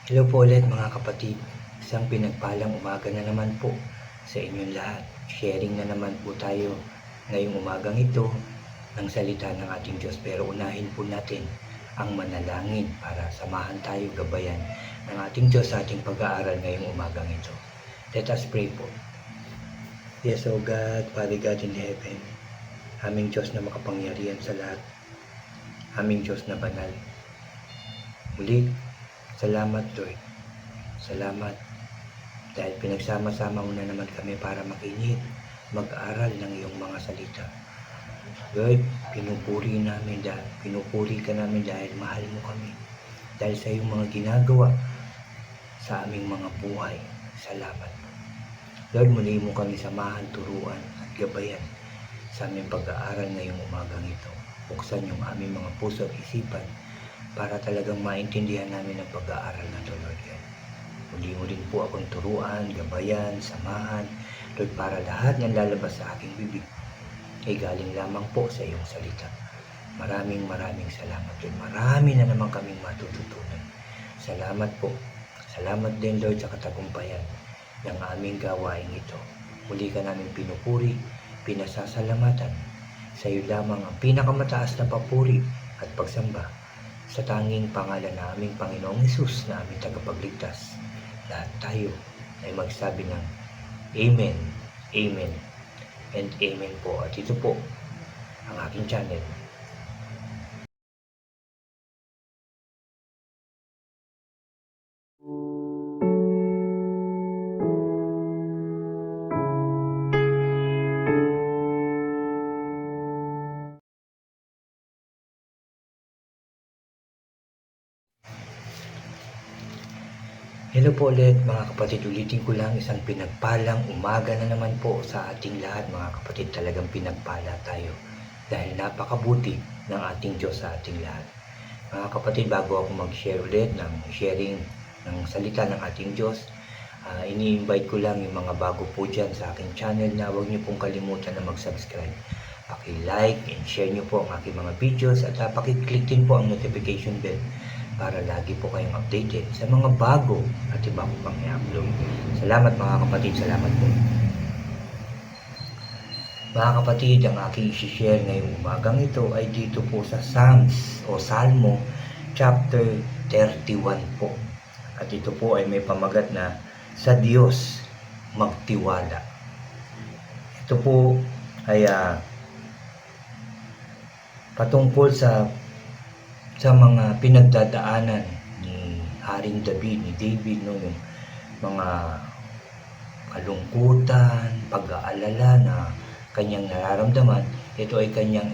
Hello po ulit mga kapatid. Isang pinagpalang umaga na naman po sa inyong lahat. Sharing na naman po tayo ngayong umagang ito ng salita ng ating Diyos. Pero unahin po natin ang manalangin para samahan tayo gabayan ng ating Diyos sa ating pag-aaral ngayong umagang ito. Let us pray po. Yes, O God, Father God in heaven, aming Diyos na makapangyarihan sa lahat, aming Diyos na banal. Muli, salamat Lord. Salamat dahil pinagsama-sama mo na naman kami para makinig, mag-aral ng iyong mga salita. Lord, pinupuri ka namin dahil mahal mo kami. Dahil sa iyong mga ginagawa sa aming mga buhay. Salamat. Lord, muli mo kami samahan, turuan at gabayan sa aming pag-aaral ngayong umagang ito. Buksan yung aming mga puso at isipan para talagang maintindihan namin ang pag-aaral na ito, Lord God. Muli mo rin po akong turuan, gabayan, samahan, Lord, para lahat ng lalabas sa aking bibig ay galing lamang po sa iyong salita. Maraming salamat, Lord. Marami na naman kaming matututunan. Salamat po. Salamat din, Lord, sa katagumpayan ng aming gawain ito. Muli ka namin pinupuri, pinasasalamatan. Sa iyo lamang ang pinakamataas na papuri at pagsamba sa tanging pangalan na aming Panginoong Hesus na aming tagapagligtas. Lahat tayo ay magsabi ng Amen, Amen, and Amen po. At ito po ang aking channel. Hello po ulit mga kapatid, ulitin ko lang isang pinagpalang umaga na naman po sa ating lahat mga kapatid. Talagang pinagpala tayo dahil napakabuti ng ating Diyos sa ating lahat. Mga kapatid, bago ako mag-share ulit ng sharing ng salita ng ating Diyos, ini-invite ko lang yung mga bago po dyan sa aking channel na huwag niyo pong kalimutan na mag-subscribe. Paki-like and share niyo po ang aking mga videos at paki-click din po ang notification bell para lagi po kayong updated sa mga bago at iba ko pang i-upload. Salamat mga kapatid, salamat po. Mga kapatid, ang aking isi-share ngayong umagang ito ay dito po sa Psalms o Salmo chapter 31 po. At ito po ay may pamagat na sa Diyos magtiwala. Ito po ay patungkol sa mga pinagdadaanan ni Haring David, no, yung mga kalungkutan, pag-aalala na kanyang nararamdaman. Ito ay kanyang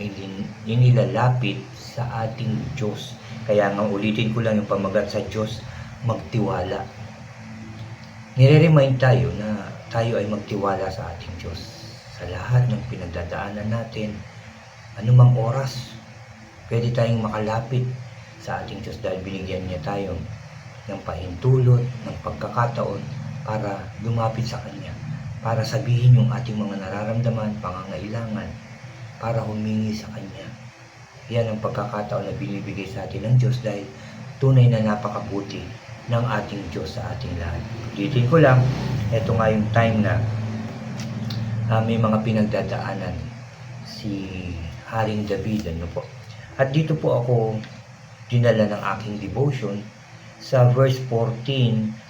inilalapit sa ating Diyos. Kaya nga ulitin ko lang yung pamagat sa Diyos magtiwala. Nire-remind tayo na tayo ay magtiwala sa ating Diyos sa lahat ng pinagdadaanan natin. Anumang oras pwede tayong makalapit sa ating Diyos dahil binigyan niya tayo ng pahintulot, ng pagkakataon para lumapit sa Kanya, para sabihin yung ating mga nararamdaman, pangangailangan, para humingi sa Kanya. Yan ang pagkakataon na binibigay sa atin ng Diyos dahil tunay na napakabuti ng ating Diyos sa ating lahat. Ulitin ko lang, ito nga yung time na may mga pinagdadaanan si Haring David, ano po. At dito po ako dinala ng aking devotion sa verse 14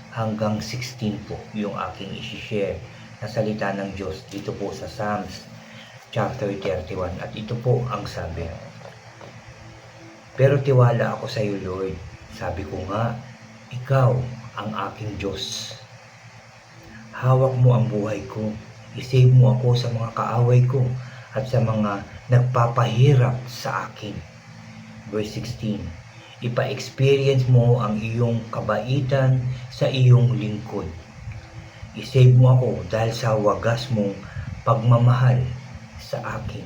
hanggang 16 po yung aking isi-share na salita ng Diyos dito po sa Psalms chapter 31. At ito po ang sabi. Pero tiwala ako sa iyo, Lord. Sabi ko nga, ikaw ang aking Diyos. Hawak mo ang buhay ko. I-save mo ako sa mga kaaway ko at sa mga nagpapahirap sa akin. Verse 16, ipa-experience mo ang iyong kabaitan sa iyong lingkod. I-save mo ako dahil sa wagas mong pagmamahal sa akin.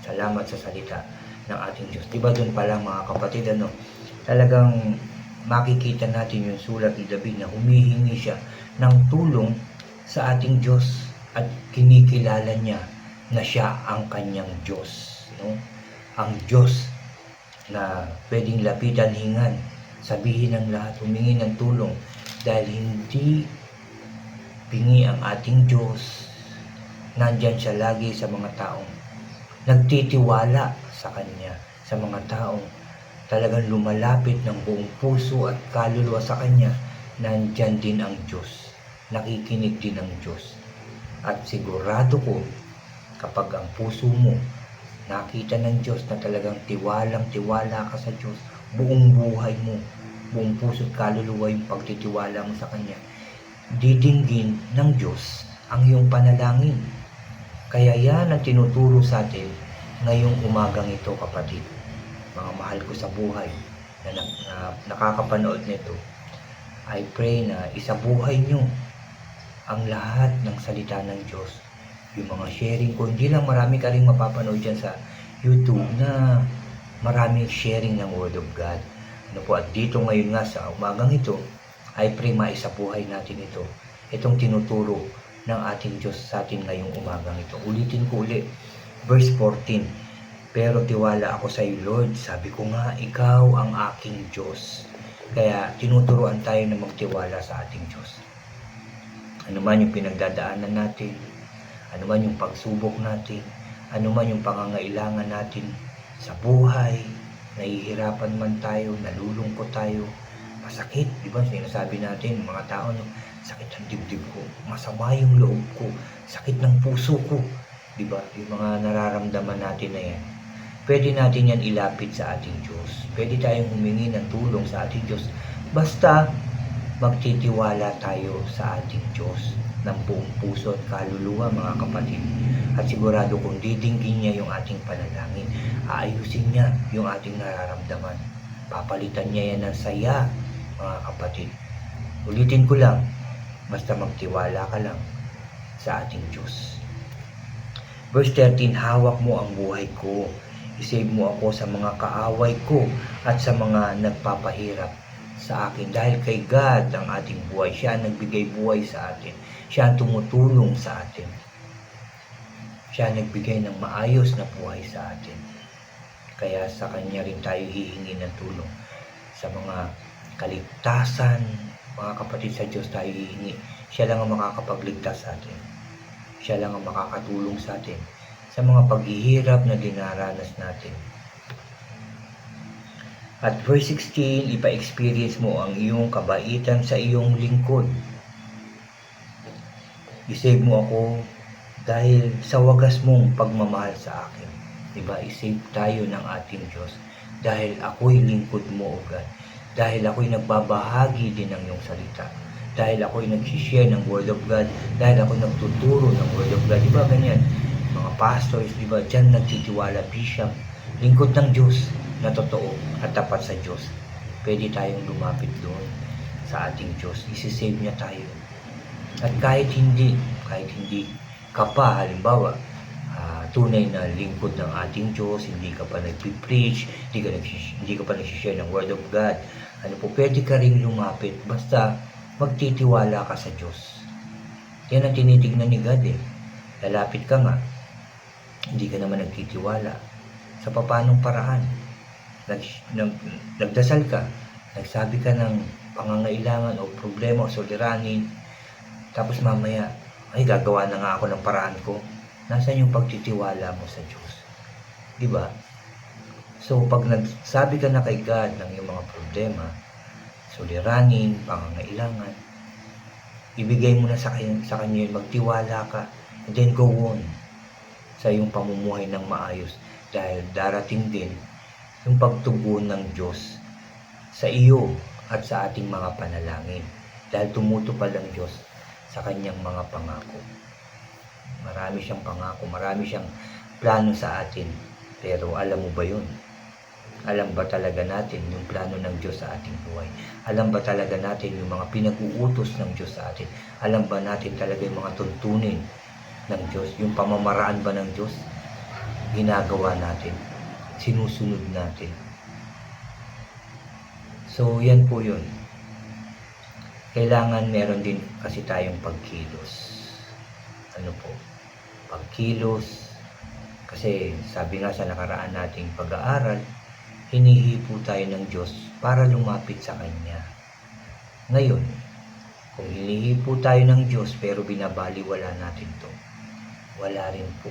Salamat sa salita ng ating Diyos. Diba doon pa lang mga kapatid, talagang makikita natin yung sulat ni David na humihingi siya ng tulong sa ating Diyos at kinikilala niya na siya ang kanyang Diyos. No? Ang Diyos na pwedeng lapitan hingan sabihin ng lahat, humingi ng tulong dahil hindi bingi ang ating Diyos. Nandyan siya lagi sa mga taong nagtitiwala sa Kanya, sa mga taong talagang lumalapit ng buong puso at kaluluwa sa Kanya. Nandyan din ang Diyos, nakikinig din ang Diyos. At sigurado ko, kapag ang puso mo nakita ng Diyos na talagang tiwalang-tiwala ka sa Diyos, buong buhay mo, buong puso at kaluluwa yung pagtitiwala mo sa Kanya, didinggin ng Diyos ang iyong panalangin. Kaya yan ang tinuturo sa atin ngayong umagang ito, kapatid. Mga mahal ko sa buhay na nakakapanood nito, I pray na isabuhay nyo ang lahat ng salita ng Diyos. Yung mga sharing ko, hindi lang marami ka rin mapapanood dyan sa YouTube na maraming sharing ng Word of God. Ano po, at dito ngayon nga sa umagang ito, I pray maisabuhay natin ito. Itong tinuturo ng ating Diyos sa atin ngayong umagang ito. Ulitin ko ulit, verse 14. Pero tiwala ako sa iyo, Lord. Sabi ko nga, ikaw ang aking Diyos. Kaya tinuturuan tayo na magtiwala sa ating Diyos. Ano man yung pinagdadaanan natin, ano man yung pagsubok natin, ano man yung pangangailangan natin sa buhay, nahihirapan man tayo, nalulungkot tayo, masakit, di ba? Sinasabi natin, mga tao, no, sakit ang dibdib ko, masama yung loob ko, sakit ng puso ko, di ba? Yung mga nararamdaman natin na yan, pwede natin yan ilapit sa ating Diyos. Pwede tayong humingi ng tulong sa ating Diyos. Basta magtitiwala tayo sa ating Diyos ng buong puso at kaluluwa, mga kapatid. At sigurado kung didinggin niya yung ating panalangin, aayusin niya yung ating nararamdaman. Papalitan niya yan ng saya, mga kapatid. Ulitin ko lang, basta magtiwala ka lang sa ating Diyos. Verse 13, hawak mo ang buhay ko. I-save mo ako sa mga kaaway ko at sa mga nagpapahirap sa akin. Dahil kay God ang ating buhay. Siya ang nagbigay buhay sa atin. Siya ang tumutulong sa atin. Siya ang nagbigay ng maayos na buhay sa atin. Kaya sa Kanya rin tayo hihingi ng tulong. Sa mga kaligtasan, mga kapatid, sa Diyos tayo hihingi. Siya lang ang makakapagligtas sa atin. Siya lang ang makakatulong sa atin sa mga paghihirap na dinaranas natin. At verse 16, ipa-experience mo ang iyong kabaitan sa iyong lingkod. I-save mo ako dahil sa wagas mong pagmamahal sa akin. Diba? I-save tayo ng ating Diyos dahil ako'y lingkod mo, O God. Dahil ako'y nagbabahagi din ng iyong salita. Dahil ako'y nag-share ng Word of God. Dahil ako'y nagtuturo ng Word of God. Diba ganyan? Mga pastors, diba? Diyan nagtitiwala, bishop, lingkod ng Diyos na totoo at tapat sa Diyos. Pwede tayong lumapit doon sa ating Diyos. Isi-save niya tayo. At kahit hindi ka pa, halimbawa, tunay na lingkod ng ating Diyos, hindi ka pa nagpipreach, hindi ka pa nagsishare ng Word of God, ano po, pwede ka rin lumapit, basta magtitiwala ka sa Diyos. Yan ang tinitignan ni God eh. Lalapit ka nga, hindi ka naman nagtitiwala. Sa papanong paraan? Nagdasal ka, nagsabi ka ng pangangailangan o problema o suliranin, tapos mamaya, ay gagawa na nga ako ng paraan ko. Nasaan yung pagtitiwala mo sa Diyos? Diba? So, pag nagsabi ka na kay God ng iyong mga problema, suliranin, pangangailangan, ibigay mo na sa Kanya yun, magtiwala ka, and then go on sa iyong pamumuhay ng maayos. Dahil darating din yung pagtugon ng Diyos sa iyo at sa ating mga panalangin. Dahil tumutupad ang Diyos sa Kanyang mga pangako. Marami siyang pangako, marami siyang plano sa atin. Pero alam mo ba yun? Alam ba talaga natin yung plano ng Diyos sa ating buhay? Alam ba talaga natin yung mga pinag-uutos ng Diyos sa atin? Alam ba natin talaga yung mga tuntunin ng Diyos? Yung pamamaraan ba ng Diyos? Ginagawa natin. Sinusunod natin. So, yan po yun. Kailangan meron din kasi tayong pagkilos. Ano po? Pagkilos. Kasi sabi nga sa nakaraan nating pag-aaral, hinihipo tayo ng Diyos para lumapit sa Kanya. Ngayon, kung hinihingi po tayo ng Diyos pero binabaliwala natin to, wala rin po.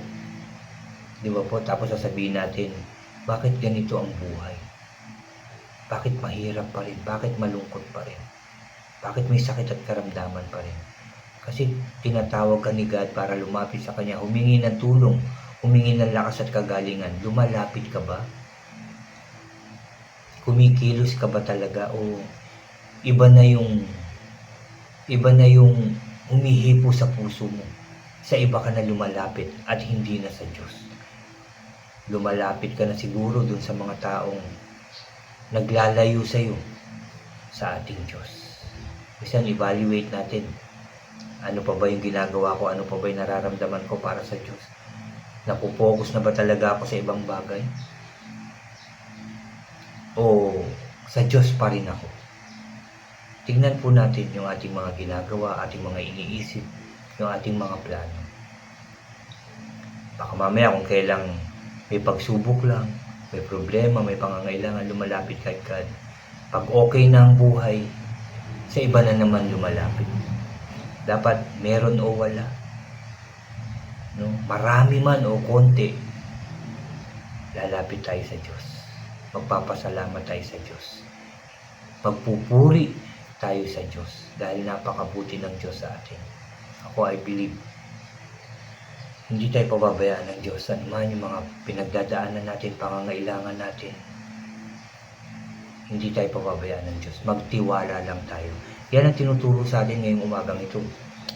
Di ba po? Tapos sasabihin natin, bakit ganito ang buhay? Bakit mahirap pa rin? Bakit malungkot pa rin? Bakit may sakit at karamdaman pa rin? Kasi tinatawag ka ni God para lumapit sa Kanya, humingi ng tulong, humingi ng lakas at kagalingan. Lumalapit ka ba? Kumikilos ka ba talaga? O iba na yung humihipo sa puso mo? Sa iba ka na lumalapit at hindi na sa Diyos. Lumalapit ka na siguro dun sa mga taong naglalayo sa iyo sa ating Diyos. Minsan evaluate natin, ano pa ba yung ginagawa ko, ano pa ba yung nararamdaman ko para sa Diyos? Napupokus na ba talaga ako sa ibang bagay? O sa Diyos pa rin ako? Tingnan po natin yung ating mga ginagawa, ating mga iniisip, yung ating mga plano. Baka mamaya kung kailang may pagsubok lang, may problema, may pangangailangan, lumalapit kay God. Pag okay na ang buhay, sa iba na naman lumalapit. Dapat meron o wala. No? Marami man o konti, lalapit tayo sa Diyos. Magpapasalamat tayo sa Diyos. Magpupuri tayo sa Diyos dahil napakabuti ng Diyos sa atin. Ako, I believe, hindi tayo pababayaan ng Diyos. Ano man yung mga pinagdadaanan natin, pangangailangan natin, hindi tayo pababayaan ng Diyos. Magtiwala lang tayo. Yan ang tinuturo sa atin ngayong umagang ito.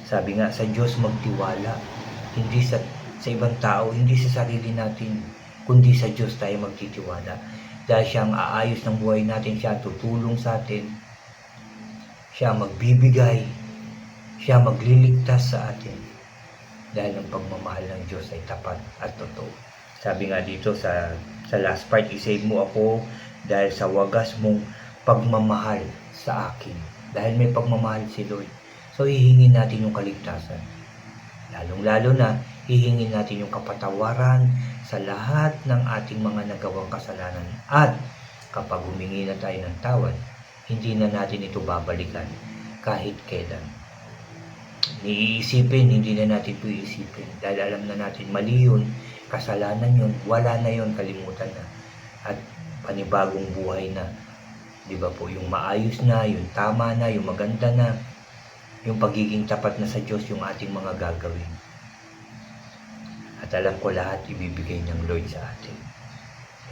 Sabi nga, sa Diyos magtiwala. Hindi sa ibang tao, hindi sa sarili natin, kundi sa Diyos tayo magtitiwala. Dahil siya ang aayos ng buhay natin, siya tutulong sa atin, siya magbibigay, siya magliligtas sa atin. Dahil ang pagmamahal ng Diyos ay tapat at totoo. Sabi nga dito sa last part, isave mo ako dahil sa wagas mong pagmamahal sa akin. Dahil may pagmamahal si Lord. So hihingin natin yung kaligtasan. Lalong-lalo na, hihingin natin yung kapatawaran sa lahat ng ating mga nagawang kasalanan. At kapag humingi na tayo ng tawad, hindi na natin ito babalikan kahit kailan. Niisipin, hindi na natin ito iisipin. Dahil alam na natin, mali yun, kasalanan yun, wala na yun, kalimutan na. At panibagong buhay na. Di ba po, yung maayos na, yung tama na, yung maganda na, yung pagiging tapat na sa Diyos, yung ating mga gagawin. At alam ko lahat ibibigay ng Lord sa atin.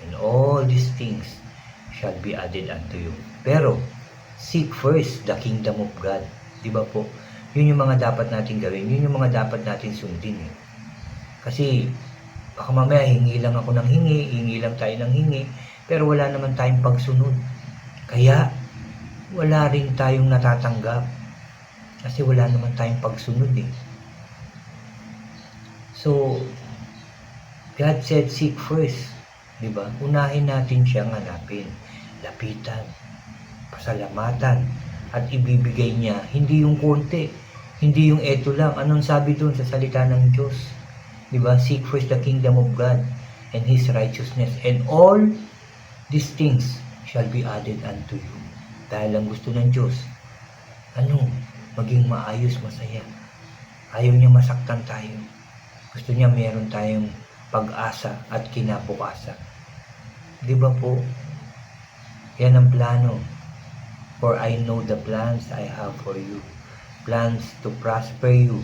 And all these things shall be added unto you. Pero, seek first the kingdom of God. Di ba po? Yun yung mga dapat natin gawin. Yun yung mga dapat natin sundin. Kasi, baka mamaya hingi lang ako ng hingi lang tayo ng hingi, pero wala naman tayong pagsunod. Kaya, wala rin tayong natatanggap. Kasi wala naman tayong pagsunod So, God said, seek first. Diba? Unahin natin siyang hanapin. Lapitan. Pasalamatan. At ibibigay niya. Hindi yung konti. Hindi yung eto lang. Anong sabi doon sa salita ng Diyos? Diba? Seek first the kingdom of God and His righteousness. And all these things shall be added unto you. Dahil ang gusto ng Diyos, maging maayos, masaya. Ayaw niya masaktan tayo. Gusto niya meron tayong pag-asa at kinabukasan. Di ba po? Yan ang plano. For I know the plans I have for you. Plans to prosper you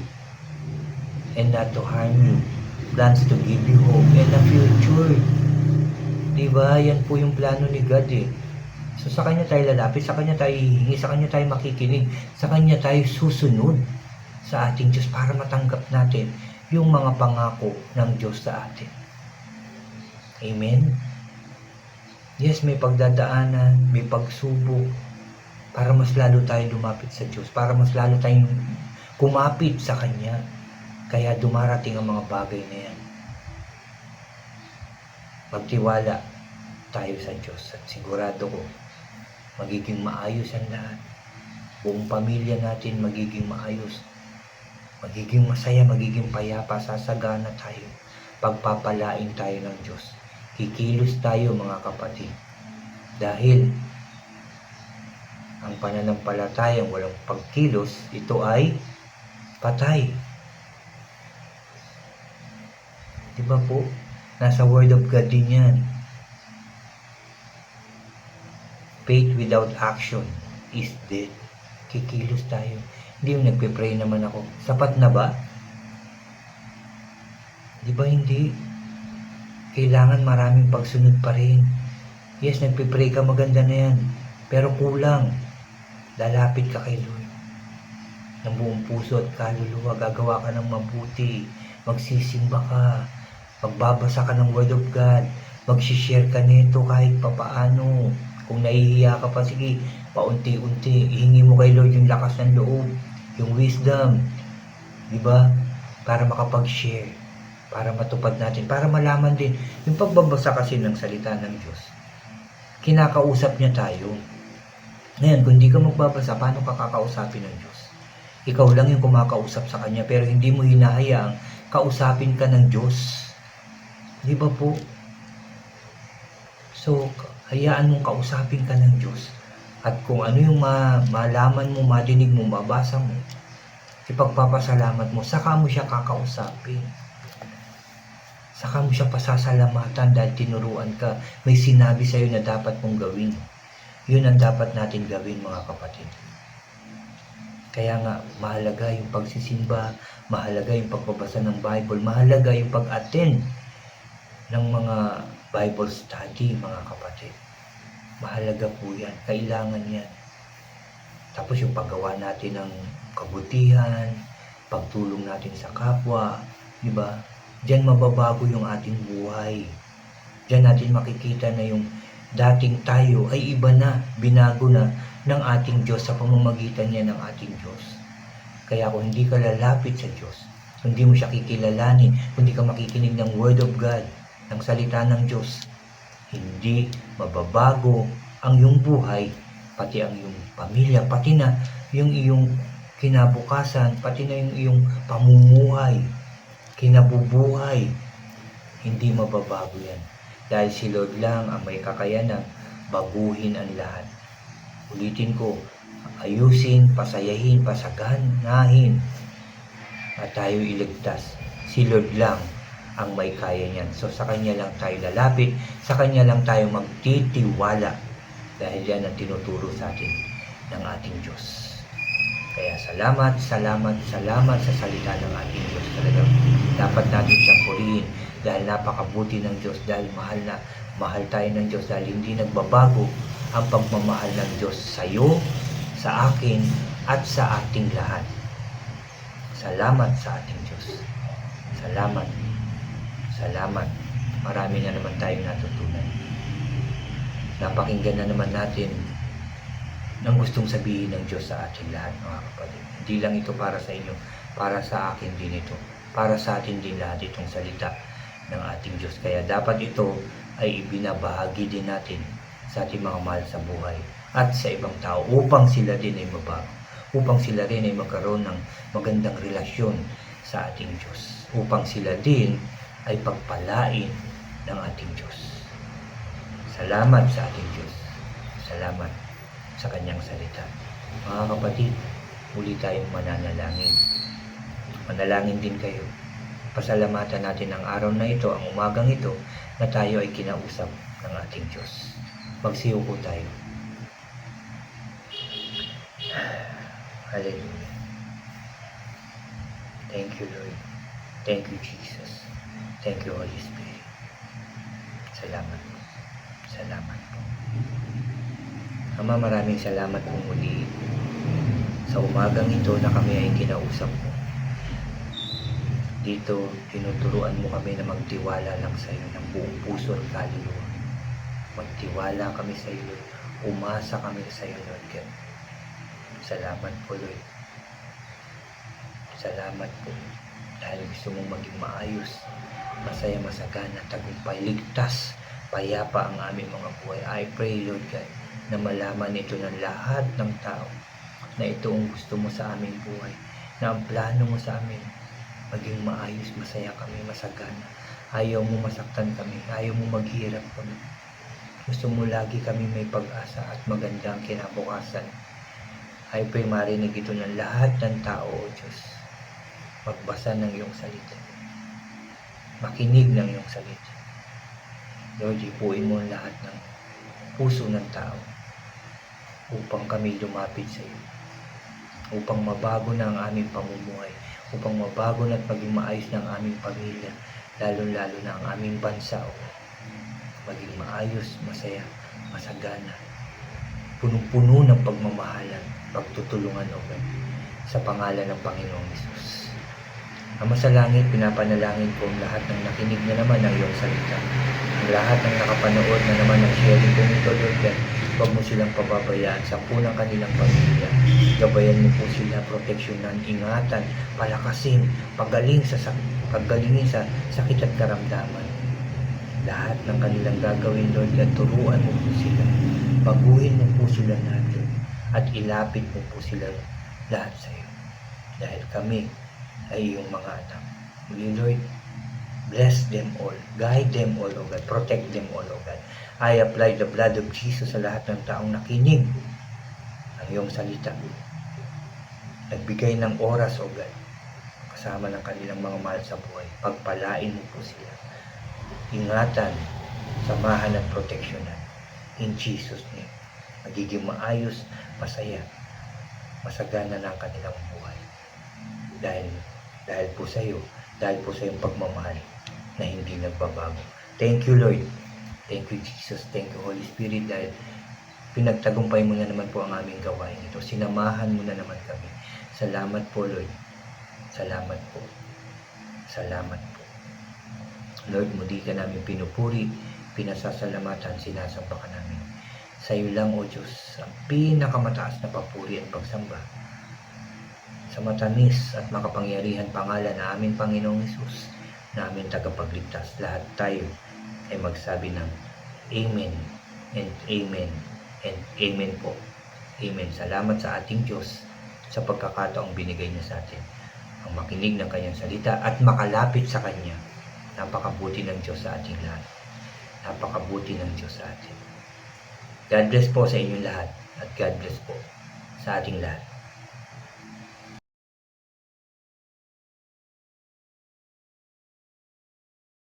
and not to harm you. Plans to give you hope and a future. Di ba? Yan po yung plano ni God So sa Kanya tayo lalapit, sa Kanya tayo hihingi, sa Kanya tayo makikinig, sa Kanya tayo susunod sa ating Diyos para matanggap natin yung mga pangako ng Diyos sa atin. Amen? Yes, may pagdadaanan, may pagsubok, para mas lalo tayong lumapit sa Diyos, para mas lalo tayong kumapit sa Kanya. Kaya dumarating ang mga bagay na yan. Magtiwala tayo sa Diyos at sigurado ko, magiging maayos ang lahat. Buong pamilya natin magiging maayos. Magiging masaya, magiging payapa, sasagana tayo. Pagpapalain tayo ng Diyos. Kikilos tayo mga kapatid. Dahil ang pananampalatayang walang pagkilos, ito ay patay. Di ba po? Nasa Word of God din yan. Faith without action is dead. Kikilos tayo. Hindi yung nagpe-pray naman ako. Sapat na ba? Di ba hindi? Kailangan maraming pagsunod pa rin. Yes, nagpe-pray ka, maganda na yan. Pero kulang. Lalapit ka kay Lord. Ng buong puso at kaluluwa, gagawa ka ng mabuti. Magsisimba ka. Magbabasa ka ng Word of God. Magsishare ka nito kahit papaano. Kung nahihiya ka pa, sige, paunti-unti. Ihingi mo kay Lord yung lakas ng loob. Yung wisdom. Diba? Para makapag-share. Para matupad natin. Para malaman din. Yung pagbabasa kasi ng salita ng Diyos. Kinakausap niya tayo. Ngayon, kung hindi ka magbabasa, paano ka kakausapin ng Diyos? Ikaw lang yung kumakausap sa Kanya, pero hindi mo hinahayaang kausapin ka ng Diyos. Di ba po? So, hayaan mong kausapin ka ng Diyos. At kung ano yung malaman mo, madinig mo, mabasa mo, ipagpapasalamat mo, saka mo siya kakausapin. Saka mo siya pasasalamatan dahil tinuruan ka. May sinabi sa'yo na dapat mong gawin. Yun ang dapat natin gawin, mga kapatid. Kaya nga, mahalaga yung pagsisimba, mahalaga yung pagbabasa ng Bible, mahalaga yung pag-attend ng mga Bible study, mga kapatid. Mahalaga po yan. Kailangan yan. Tapos yung paggawa natin ng kabutihan, pagtulong natin sa kapwa, di ba? Diyan mababago yung ating buhay. Diyan natin makikita na yung dating tayo ay iba na, binago na ng ating Diyos sa pamamagitan niya ng ating Diyos. Kaya kung hindi ka lalapit sa Diyos, kung hindi mo siya kikilalanin, kung hindi ka makikinig ng Word of God, ng salita ng Diyos, hindi mababago ang iyong buhay, pati ang iyong pamilya, pati na yung iyong kinabukasan, pati na yung iyong pamumuhay, kinabubuhay. Hindi mababago yan. Dahil si Lord lang ang may kakayanan baguhin ang lahat. Ulitin ko, ayusin, pasayahin, pasaganahin, at tayo iligtas. Si Lord lang ang may kaya niyan. So sa Kanya lang tayo lalapit, sa Kanya lang tayo magtitiwala. Dahil yan ang tinuturo sa atin ng ating Diyos. Kaya salamat sa salita ng ating Diyos. Talagang dapat natin siyang purihin dahil napakabuti ng Diyos, dahil mahal tayo ng Diyos, dahil hindi nagbabago ang pagmamahal ng Diyos sa iyo, sa akin, at sa ating lahat. Salamat sa ating Diyos. Salamat. Salamat. Marami na naman tayong natutunan. Napakinggan na naman natin ng gustong sabihin ng Diyos sa ating lahat, mga kapatid. Hindi lang ito para sa inyo, para sa akin din ito. Para sa atin din lahat itong salita ng ating Diyos. Kaya dapat ito ay ibinabahagi din natin sa ating mga mahal sa buhay at sa ibang tao upang sila din ay mabago. Upang sila rin ay magkaroon ng magandang relasyon sa ating Diyos. Upang sila din ay pagpalain ng ating Diyos. Salamat sa ating Diyos. Salamat sa Kanyang salita. Mga kapatid, muli tayong mananalangin. Manalangin din kayo. Pasalamatan natin ang araw na ito, ang umagang ito, na tayo ay kinausap ng ating Diyos. Magsiyuko tayo. Hallelujah. Thank you, Lord. Thank you, Jesus. Thank you, Holy Spirit. Salamat po. Salamat po. Ama, maraming salamat po muli sa umagang ito na kami ay kinausap mo. Dito, tinuturuan mo kami na magtiwala lang sa iyo ng buong puso at kaluluwa. Magtiwala kami sa iyo, Lord. Umasa kami sa iyo, Lord God. Salamat po, Lord. Salamat po. Dahil gusto mong maging maayos, masaya, masagana, tagumpay, ligtas, payapa ang aming mga buhay. I pray, Lord God, na malaman ito ng lahat ng tao na ito ang gusto mo sa aming buhay, na ang plano mo sa amin maging maayos, masaya kami, masagana. Ayaw mo masaktan kami, ayaw mo maghirap kami. Gusto mo lagi kami may pag-asa at magandang kinabukasan. Ay po'y marinig ito ng lahat ng tao, O Diyos. Magbasa ng iyong salita. Makinig ng iyong salita. Lord, ipuin mo ang lahat ng puso ng tao upang kami lumapit sa iyo. Upang mabago na ang aming pamumuhay. Upang mabago na at maging maayos na ang aming pamilya. Lalo-lalo na ang aming bansa, O God. Maging maayos, masaya, masagana. Punong-puno ng pagmamahalan, pagtutulungan, O God. Sa pangalan ng Panginoong Hesus. Ama sa langit, pinapanalangin ko ang lahat ng nakinig na naman ng iyong salita. Ang lahat ng nakapanood na naman ng sharing kong ito, Lord God, huwag mo silang pababayaan sa punang kanilang pamilya. Gabayan mo po sila, proteksyonan, ingatan, palakasin, pagalingin sa sakit at karamdaman. Lahat ng kanilang gagawin, Lord God, turuan mo po sila. Baguhin mo po sila natin at ilapit mo po sila lahat sa iyo. Dahil kami ay iyong mga anak. Muli, Lord, bless them all. Guide them all, O God. Protect them all, O God. I apply the blood of Jesus sa lahat ng taong nakinig ang iyong salita. Nagbigay ng oras, O God, kasama ng kanilang mga mahal sa buhay. Pagpalain mo po sila. Ingatan, samahan at proteksyonan. In Jesus' name. Magiging maayos, masaya, masagana na ang kanilang buhay. Dahil po sa iyo, dahil po sa iyong pagmamahal na hindi nagbabago. Thank you, Lord. Thank you, Jesus. Thank you, Holy Spirit, dahil pinagtagumpay mo na naman po ang aming gawain ito. Sinamahan mo na naman kami. Salamat po, Lord. Salamat po. Salamat po. Lord, muli ka namin pinupuri, pinasasalamatan, sinasamba ka namin. Sa iyo lang, O Diyos, ang pinakamataas na papuri at pagsamba. Sa matamis at makapangyarihan pangalan na aming Panginoong Hesus, na aming tagapagligtas, lahat tayo ay magsabi ng Amen and Amen and Amen po. Amen. Salamat sa ating Diyos sa pagkakataong binigay niya sa atin. Ang makinig ng kanyang salita at makalapit sa kanya. Napakabuti ng Diyos sa ating lahat. Napakabuti ng Diyos sa atin. God bless po sa inyong lahat at God bless po sa ating lahat.